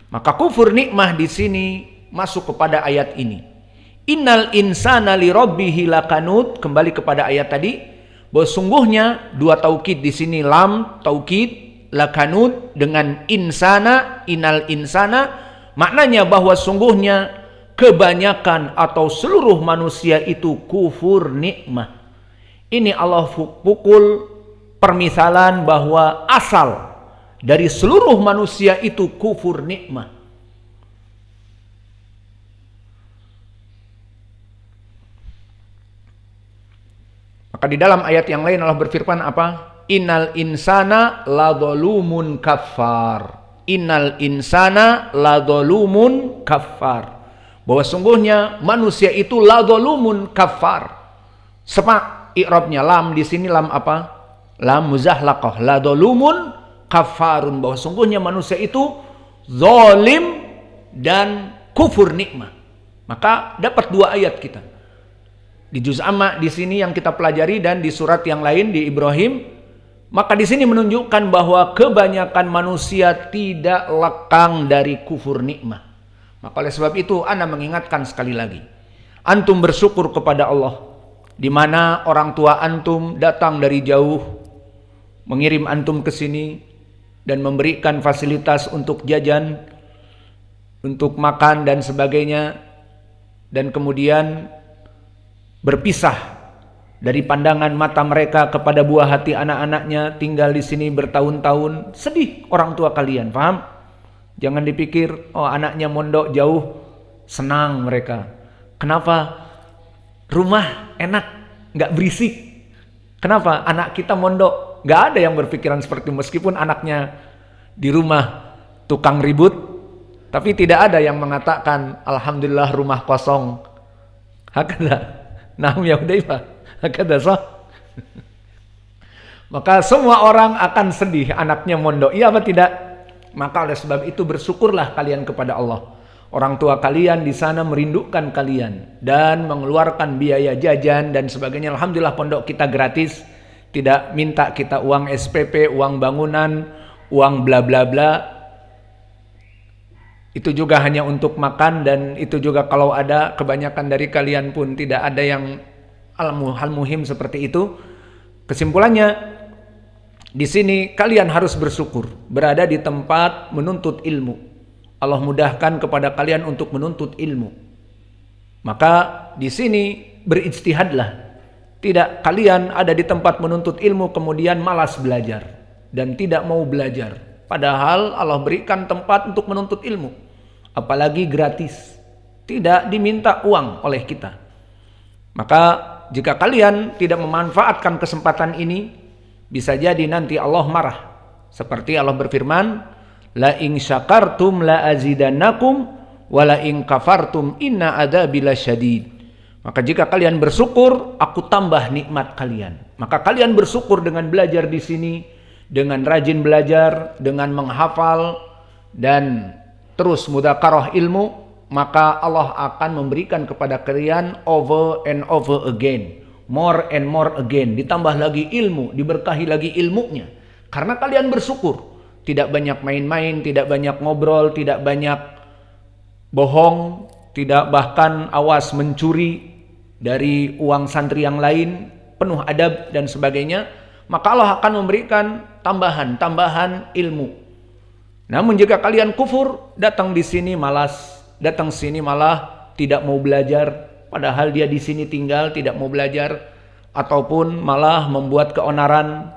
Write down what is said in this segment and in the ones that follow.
Maka kufur nikmah di sini masuk kepada ayat ini. Innal insana li rabbihi lakanut, kembali kepada ayat tadi, bahwa sungguhnya dua taukid di sini, lam taukid, lakanut dengan insana, innal insana, maknanya bahwa sungguhnya kebanyakan atau seluruh manusia itu kufur nikmah. Ini Allah pukul permisalan bahwa asal dari seluruh manusia itu kufur nikmah. Maka di dalam ayat yang lain Allah berfirman apa? Innal insana ladzalumun kafar. Innal insana ladzalumun kafar. Bahwa sungguhnya manusia itu ladzalumun kafar. Semak i'rabnya, lam di sini lam apa? Lam muzahlaqah. Ladzalumun kafarun, bahwa sungguhnya manusia itu zalim dan kufur nikmah. Maka dapat dua ayat kita. Di juz amma di sini yang kita pelajari dan di surat yang lain di Ibrahim, maka di sini menunjukkan bahwa kebanyakan manusia tidak lekang dari kufur nikmah. Maka oleh sebab itu ana mengingatkan sekali lagi, antum bersyukur kepada Allah di mana orang tua antum datang dari jauh mengirim antum ke sini dan memberikan fasilitas untuk jajan, untuk makan dan sebagainya, dan kemudian berpisah dari pandangan mata mereka kepada buah hati anak-anaknya, tinggal di sini bertahun-tahun. Sedih orang tua kalian, paham? Jangan dipikir, oh anaknya mondok jauh, senang mereka. Kenapa? Rumah enak, nggak berisik. Kenapa? Anak kita mondok. Nggak ada yang berpikiran seperti itu. Meskipun anaknya di rumah tukang ribut, tapi tidak ada yang mengatakan, alhamdulillah rumah kosong. Hakada. Nah, ya udah, hakada sah. Maka semua orang akan sedih anaknya mondok. Iya apa tidak? Maka oleh sebab itu bersyukurlah kalian kepada Allah. Orang tua kalian di sana merindukan kalian dan mengeluarkan biaya jajan dan sebagainya. Alhamdulillah pondok kita gratis. Tidak minta kita uang SPP, uang bangunan, uang bla bla bla. Itu juga hanya untuk makan, dan itu juga kalau ada, kebanyakan dari kalian pun tidak ada yang hal muhim seperti itu. Kesimpulannya, di sini kalian harus bersyukur berada di tempat menuntut ilmu. Allah mudahkan kepada kalian untuk menuntut ilmu. Maka di sini berijtihadlah. Tidak kalian ada di tempat menuntut ilmu kemudian malas belajar dan tidak mau belajar. Padahal Allah berikan tempat untuk menuntut ilmu, apalagi gratis, tidak diminta uang oleh kita. Maka jika kalian tidak memanfaatkan kesempatan ini, bisa jadi nanti Allah marah. Seperti Allah berfirman, la in syakartum la azidannakum wa la in kafartum inna adzabi lasyadid. Maka jika kalian bersyukur, aku tambah nikmat kalian. Maka kalian bersyukur dengan belajar di sini, dengan rajin belajar, dengan menghafal dan terus mudzakarah ilmu, maka Allah akan memberikan kepada kalian over and over again, more and more again, ditambah lagi ilmu, diberkahi lagi ilmunya. Karena kalian bersyukur, tidak banyak main-main, tidak banyak ngobrol, tidak banyak bohong, tidak bahkan awas mencuri dari uang santri yang lain, penuh adab dan sebagainya, maka Allah akan memberikan tambahan ilmu. Namun jika kalian kufur, datang di sini malas, datang sini malah tidak mau belajar, padahal dia di sini tinggal tidak mau belajar, ataupun malah membuat keonaran,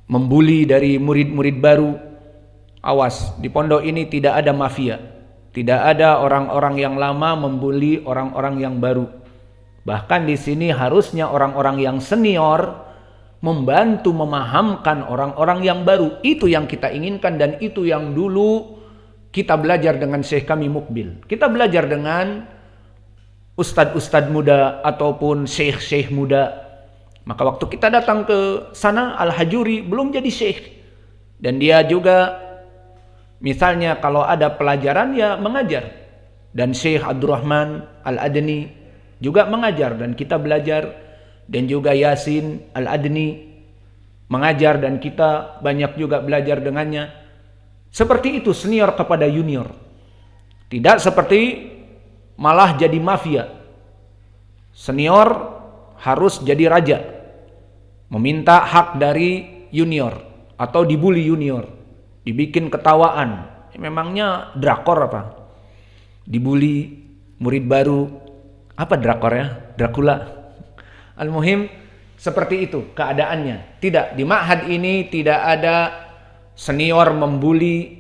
membuli dari murid-murid baru. Awas, di pondok ini tidak ada mafia, tidak ada orang-orang yang lama membuli orang-orang yang baru. Bahkan di sini harusnya orang-orang yang senior membantu memahamkan orang-orang yang baru. Itu yang kita inginkan dan itu yang dulu kita belajar dengan Syekh kami Mukbil. Kita belajar dengan ustadz-ustadz muda ataupun syekh-syekh muda. Maka waktu kita datang ke sana, Al-Hajuri belum jadi syekh. Dan dia juga misalnya kalau ada pelajaran ya mengajar. Dan Syekh Abdurrahman Al-Adni juga mengajar dan kita belajar, dan juga Yasin Al-Adni mengajar dan kita banyak juga belajar dengannya. Seperti itu senior kepada junior. Tidak seperti malah jadi mafia. Senior harus jadi raja, meminta hak dari junior atau dibully junior, dibikin ketawaan. Memangnya drakor apa? Dibully murid baru, apa drakor ya? Dracula. Al-muhim seperti itu keadaannya. Tidak, di ma'had ini tidak ada senior membuli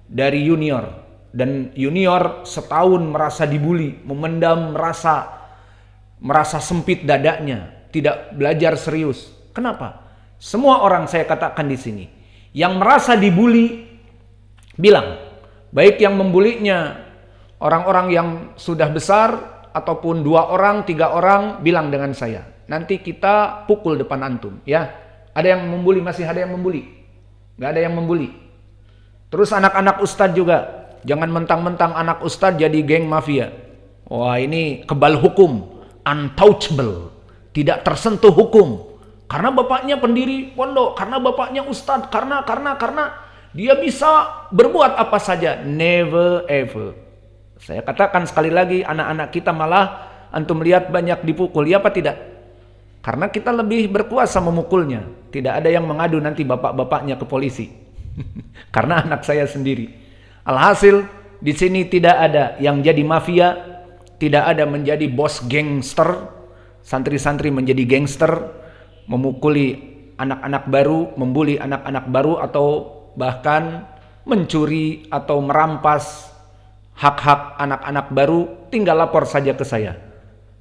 dari junior, dan junior setahun merasa dibully, memendam merasa sempit dadanya, tidak belajar serius. Kenapa? Semua orang, saya katakan di sini, yang merasa dibully bilang, baik yang membulinya orang-orang yang sudah besar ataupun 2 orang, 3 orang, bilang dengan saya, nanti kita pukul depan antum, ya. Ada yang membuli, masih ada yang membuli? Nggak ada yang membuli. Terus anak-anak ustadz juga, jangan mentang-mentang anak ustadz jadi geng mafia. Wah, ini kebal hukum, untouchable, tidak tersentuh hukum. Karena bapaknya pendiri pondok, karena bapaknya ustadz, karena dia bisa berbuat apa saja. Never ever. Saya katakan sekali lagi, anak-anak kita malah antum lihat banyak dipukul, ya apa tidak? Karena kita lebih berkuasa memukulnya. Tidak ada yang mengadu nanti bapak-bapaknya ke polisi. Karena anak saya sendiri. Alhasil di sini tidak ada yang jadi mafia, tidak ada menjadi bos gangster, santri-santri menjadi gangster, memukuli anak-anak baru, membuli anak-anak baru, atau bahkan mencuri atau merampas hak-hak anak-anak baru. Tinggal lapor saja ke saya.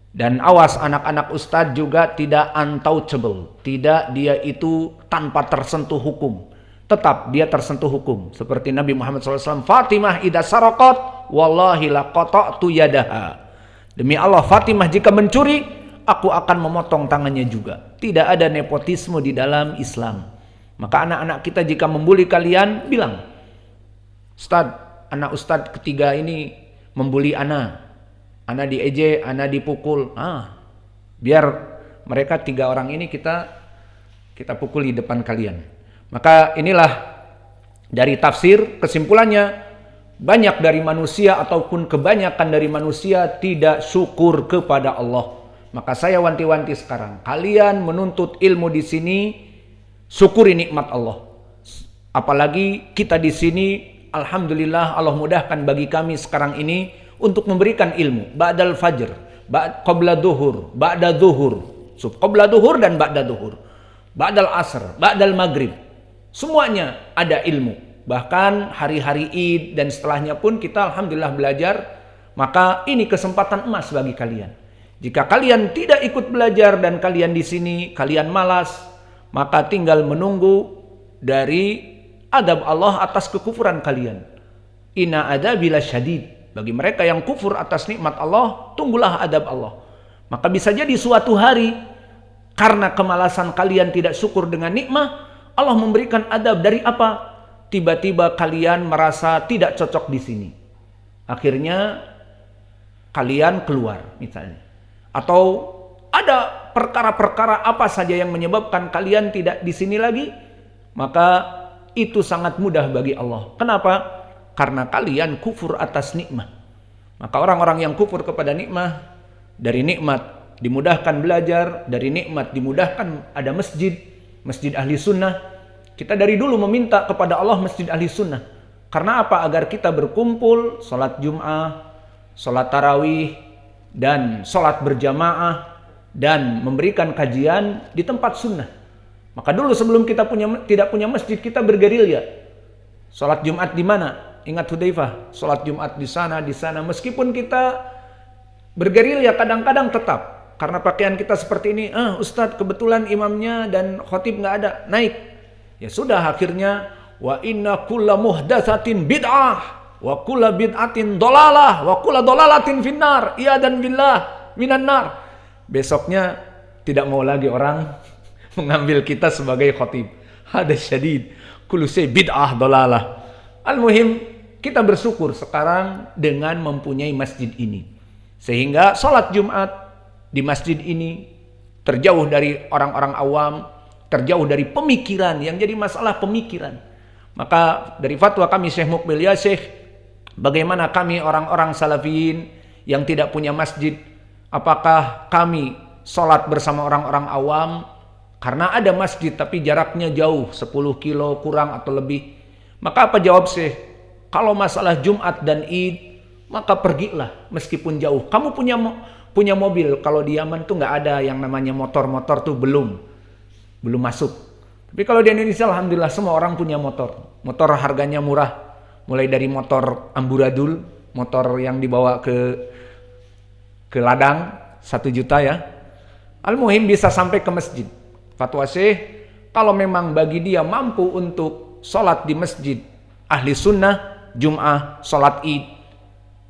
Dan awas, anak-anak ustadz juga tidak untouchable, tidak dia itu tanpa tersentuh hukum. Tetap dia tersentuh hukum. Seperti Nabi Muhammad SAW, Fatimah idza saraqat wallahi la qata'tu yadaha. Demi Allah, Fatimah jika mencuri, aku akan memotong tangannya juga. Tidak ada nepotisme di dalam Islam. Maka anak-anak kita jika membuli kalian, bilang, Ustadz, anak ustadz ketiga ini membuli ana diejek, ana dipukul. Biar mereka 3 orang ini kita pukul di depan kalian. Maka inilah dari tafsir, kesimpulannya, banyak dari manusia ataupun kebanyakan dari manusia tidak syukur kepada Allah. Maka saya wanti-wanti sekarang, kalian menuntut ilmu di sini, syukuri nikmat Allah. Apalagi kita di sini, alhamdulillah Allah mudahkan bagi kami sekarang ini untuk memberikan ilmu. Ba'dal fajr, qabla duhur, ba'da duhur, qabla duhur dan ba'da duhur, ba'dal asr, ba'dal maghrib. Semuanya ada ilmu. Bahkan hari-hari Id dan setelahnya pun kita alhamdulillah belajar. Maka ini kesempatan emas bagi kalian. Jika kalian tidak ikut belajar dan kalian di sini, kalian malas, maka tinggal menunggu dari adab Allah atas kekufuran kalian. Inna adabil syadid. Bagi mereka yang kufur atas nikmat Allah, tunggulah adab Allah. Maka bisa jadi suatu hari, karena kemalasan kalian tidak syukur dengan nikmat, Allah memberikan adab. Dari apa? Tiba-tiba kalian merasa tidak cocok di sini. Akhirnya kalian keluar misalnya. Atau ada perkara-perkara apa saja yang menyebabkan kalian tidak di sini lagi. Maka itu sangat mudah bagi Allah. Kenapa? Karena kalian kufur atas nikmat. Maka orang-orang yang kufur kepada nikmat, dari nikmat dimudahkan belajar, dari nikmat dimudahkan ada masjid ahli sunnah. Kita dari dulu meminta kepada Allah masjid ahli sunnah. Karena apa? Agar kita berkumpul, sholat Jum'ah, sholat tarawih, dan sholat berjamaah, dan memberikan kajian di tempat sunnah. Maka dulu sebelum kita tidak punya masjid, kita bergerilya. Sholat Jumat di mana? Ingat Hudzaifah, sholat Jumat di sana. Meskipun kita bergerilya, kadang-kadang tetap. Karena pakaian kita seperti ini, Ustadz kebetulan imamnya dan khotib nggak ada, naik. Ya sudah, akhirnya wa inna kulla muhdatsatin bid'ah wa kulla bid'atin dolalah wa kulla dolalatin finnar. Iya dan billah minan nar. Besoknya tidak mau lagi orang mengambil kita sebagai khotib. Hada syadid, kullu syai bid'ah dolalah. Al-muhim, kita bersyukur sekarang dengan mempunyai masjid ini. Sehingga sholat Jumat di masjid ini terjauh dari orang-orang awam, terjauh dari pemikiran yang jadi masalah pemikiran. Maka dari fatwa kami Syekh Mukbil, ya Syekh, Bagaimana kami orang-orang salafiyin yang tidak punya masjid, apakah kami sholat bersama orang-orang awam karena ada masjid tapi jaraknya jauh 10 kilo kurang atau lebih? Maka apa jawab Syekh? Kalau masalah Jumat dan Id, maka pergilah meskipun jauh. Kamu punya mobil, kalau di Yaman tuh nggak ada yang namanya motor tuh belum masuk. Tapi kalau di Indonesia alhamdulillah semua orang punya motor. Motor harganya murah, mulai dari motor amburadul, motor yang dibawa ke ladang 1 juta ya. Al-muhim bisa sampai ke masjid. Fatwa Syekh, kalau memang bagi dia mampu untuk sholat di masjid ahli sunnah, Jum'ah, sholat Id,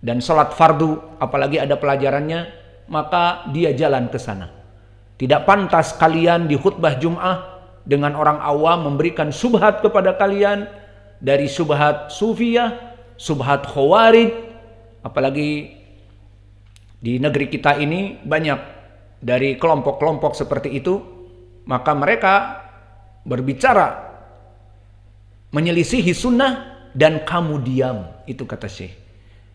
dan sholat fardu, apalagi ada pelajarannya, maka dia jalan ke sana. Tidak pantas kalian di khutbah Jum'ah dengan orang awam memberikan subhat kepada kalian, dari subhat sufiyah, subhat khawarij, apalagi di negeri kita ini banyak dari kelompok-kelompok seperti itu. Maka mereka berbicara menyelisihi sunnah dan kamu diam, itu kata Syekh.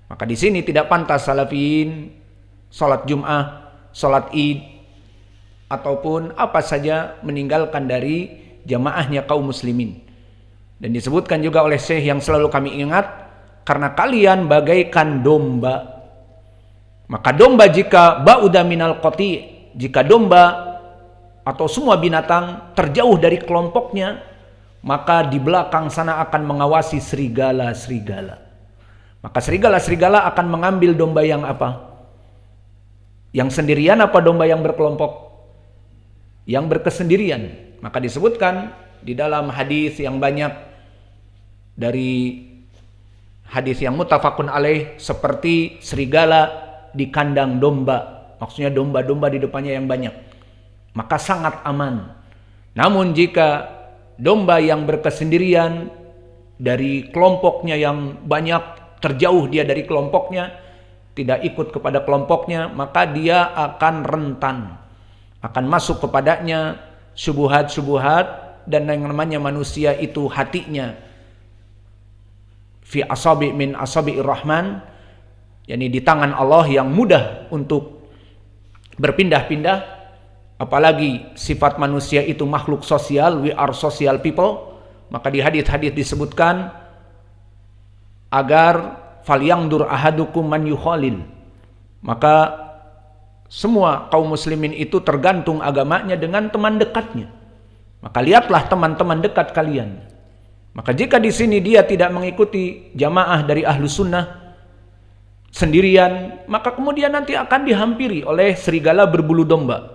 Maka di sini tidak pantas salafiyin sholat Jum'ah, sholat Id, ataupun apa saja meninggalkan dari jamaahnya kaum muslimin. Dan disebutkan juga oleh Syekh yang selalu kami ingat, karena kalian bagaikan domba. Maka domba jika ba'uda minal qati, jika domba atau semua binatang terjauh dari kelompoknya, maka di belakang sana akan mengawasi serigala-serigala. Maka serigala-serigala akan mengambil domba yang apa? Yang sendirian apa domba yang berkelompok? Yang berkesendirian. Maka disebutkan di dalam hadis yang banyak, dari hadis yang muttafaqun alaih, seperti serigala di kandang domba. Maksudnya domba-domba di depannya yang banyak. Maka sangat aman. Namun jika domba yang berkesendirian dari kelompoknya yang banyak, terjauh dia dari kelompoknya, tidak ikut kepada kelompoknya, maka dia akan rentan, akan masuk kepadanya syubhat-syubhat. Dan yang namanya manusia itu hatinya fi asabi min asabi'ir rahman, yakni di tangan Allah yang mudah untuk berpindah-pindah. Apalagi sifat manusia itu makhluk sosial, we are social people. Maka di hadis-hadis disebutkan agar falyangdur ahadukum man yukhalil. Maka semua kaum muslimin itu tergantung agamanya dengan teman dekatnya. Maka lihatlah teman-teman dekat kalian. Maka jika di sini dia tidak mengikuti jamaah dari ahlu sunnah, sendirian, maka kemudian nanti akan dihampiri oleh serigala berbulu domba.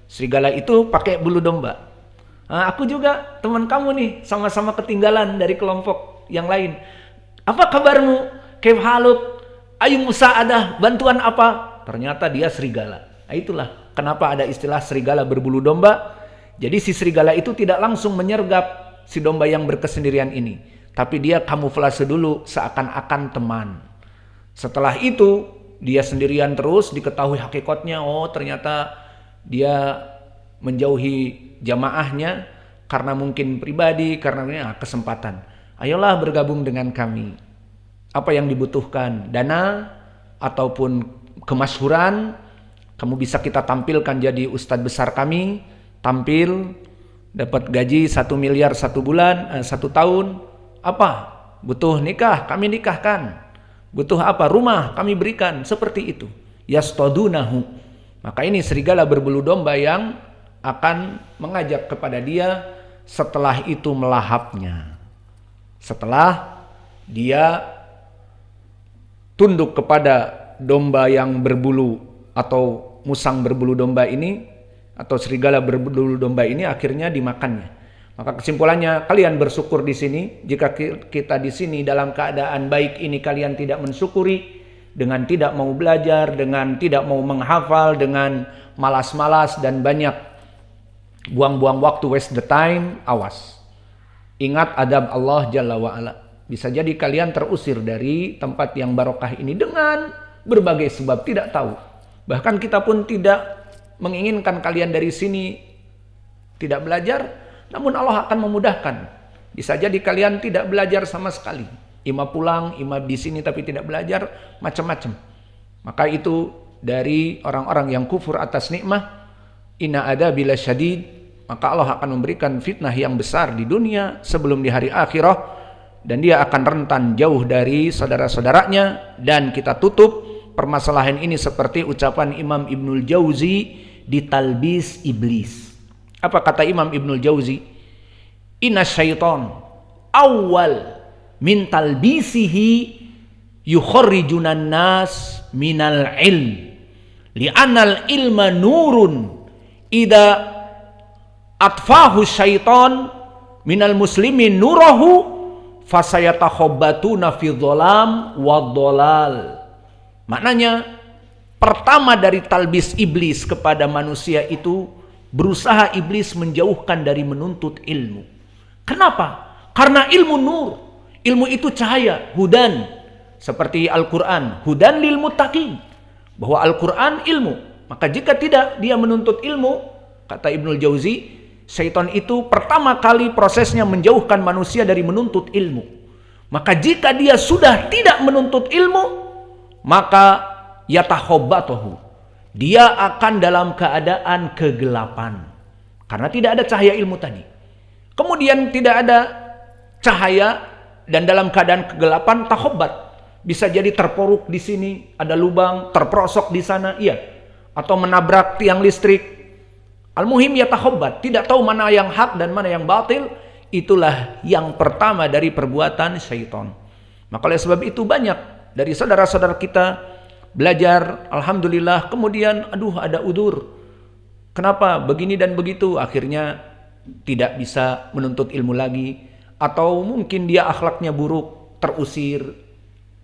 Serigala itu pakai bulu domba. Nah, aku juga teman kamu nih, sama-sama ketinggalan dari kelompok yang lain. Apa kabarmu? Kaif haluk? Ayu musaadah, bantuan apa? Ternyata dia serigala. Nah, itulah kenapa ada istilah serigala berbulu domba. Jadi si serigala itu tidak langsung menyergap si domba yang berkesendirian ini, tapi dia kamuflase dulu seakan-akan teman. Setelah itu dia sendirian terus, diketahui hakikatnya, oh ternyata dia menjauhi jamaahnya karena mungkin pribadi, karena kesempatan. Ayolah bergabung dengan kami. Apa yang dibutuhkan? Dana ataupun kemasyhuran. Kamu bisa kita tampilkan jadi ustadz besar kami. Tampil, dapat gaji 1 miliar 1 bulan, 1 tahun. Apa? Butuh nikah, kami nikahkan. Butuh apa? Rumah, kami berikan. Seperti itu. Yastodunahu. Maka ini serigala berbulu domba yang akan mengajak kepada dia, setelah itu melahapnya. Setelah dia tunduk kepada domba yang berbulu atau musang berbulu domba ini, atau serigala berbulu domba ini, akhirnya dimakannya. Maka kesimpulannya, kalian bersyukur di sini. Jika kita di sini dalam keadaan baik ini kalian tidak mensyukuri, dengan tidak mau belajar, dengan tidak mau menghafal, dengan malas-malas dan banyak buang-buang waktu, waste the time, awas. Ingat adab Allah Jalla wa'ala. Bisa jadi kalian terusir dari tempat yang barokah ini dengan berbagai sebab, tidak tahu. Bahkan kita pun tidak menginginkan kalian dari sini tidak belajar, namun Allah akan memudahkan. Bisa jadi kalian tidak belajar sama sekali. Ima pulang, ima di sini tapi tidak belajar, macam-macam. Maka itu dari orang-orang yang kufur atas nikmah, inna adabi lasyadid, maka Allah akan memberikan fitnah yang besar di dunia sebelum di hari akhirah, dan dia akan rentan jauh dari saudara-saudaranya. Dan kita tutup permasalahan ini seperti ucapan Imam Ibnul Jauzi di Talbis Iblis. Apa kata Imam Ibnul Jauzi? Inna syaitan awal min talbisihi yukharrijunan nas minal ilm li'anal ilma nurun ida atfahu syaitan minal muslimin nurahu fasayatakhabbatuna fi dhalam wa dhalal. Maknanya pertama dari talbis iblis kepada manusia itu berusaha iblis menjauhkan dari menuntut ilmu. Kenapa? Karena ilmu nur. Ilmu itu cahaya, hudan. Seperti Al-Quran, hudan lil muttaqin. Bahwa Al-Quran ilmu. Maka jika tidak dia menuntut ilmu, kata Ibnul Jauzi, syaitan itu pertama kali prosesnya menjauhkan manusia dari menuntut ilmu. Maka jika dia sudah tidak menuntut ilmu, maka yatakhobbatuhu, dia akan dalam keadaan kegelapan. Karena tidak ada cahaya ilmu tadi. Kemudian tidak ada cahaya dan dalam keadaan kegelapan, takhobbat. Bisa jadi terpuruk di sini, ada lubang, terperosok di sana, iya. Atau menabrak tiang listrik. Al-muhim ya takhobbat, tidak tahu mana yang hak dan mana yang batil. Itulah yang pertama dari perbuatan syaitan. Maka oleh sebab itu banyak dari saudara-saudara kita belajar, alhamdulillah, kemudian aduh ada udzur. Kenapa begini dan begitu? Akhirnya tidak bisa menuntut ilmu lagi, atau mungkin dia akhlaknya buruk, terusir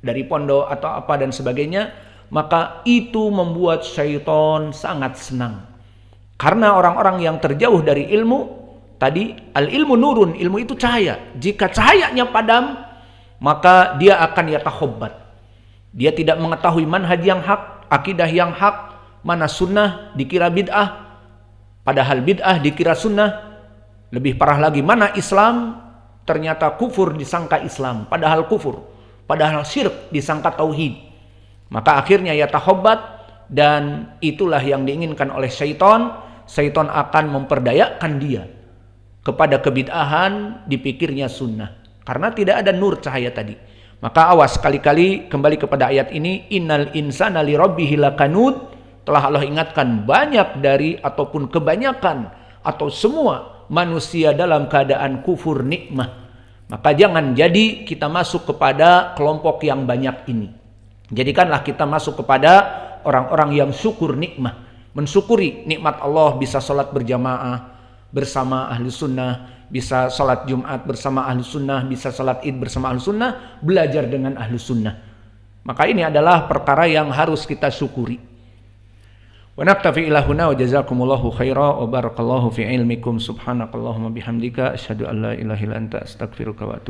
dari pondok atau apa dan sebagainya. Maka itu membuat syaitan sangat senang, karena orang-orang yang terjauh dari ilmu tadi, al-ilmu nurun, ilmu itu cahaya. Jika cahayanya padam, maka dia akan yatakhobbat. Dia tidak mengetahui manhaj yang hak, akidah yang hak, mana sunnah dikira bid'ah, padahal bid'ah dikira sunnah. Lebih parah lagi, mana Islam, ternyata kufur disangka Islam, padahal kufur, padahal syirik disangka tauhid. Maka akhirnya yatakhobbat, dan itulah yang diinginkan oleh syaitan. Syaitan akan memperdayakan dia kepada kebid'ahan, dipikirnya sunnah, karena tidak ada nur cahaya tadi. Maka awas, sekali-kali kembali kepada ayat ini, innal insana li rabbihi lakanud. Telah Allah ingatkan, banyak dari ataupun kebanyakan atau semua manusia dalam keadaan kufur nikmah. Maka jangan jadi kita masuk kepada kelompok yang banyak ini. Jadikanlah kita masuk kepada orang-orang yang syukur nikmah, mensyukuri nikmat Allah, bisa sholat berjamaah bersama ahli sunnah, bisa sholat Jumat bersama ahli sunnah, bisa sholat id bersama ahli sunnah, belajar dengan ahli sunnah. Maka ini adalah perkara yang harus kita syukuri. Wa naktafi ila huna wa jazakumullahu khaira wa barakallahu fi ilmikum. Subhanakallahumma bihamdika asyhadu an la ilaha illa anta astaghfiruka wa atubu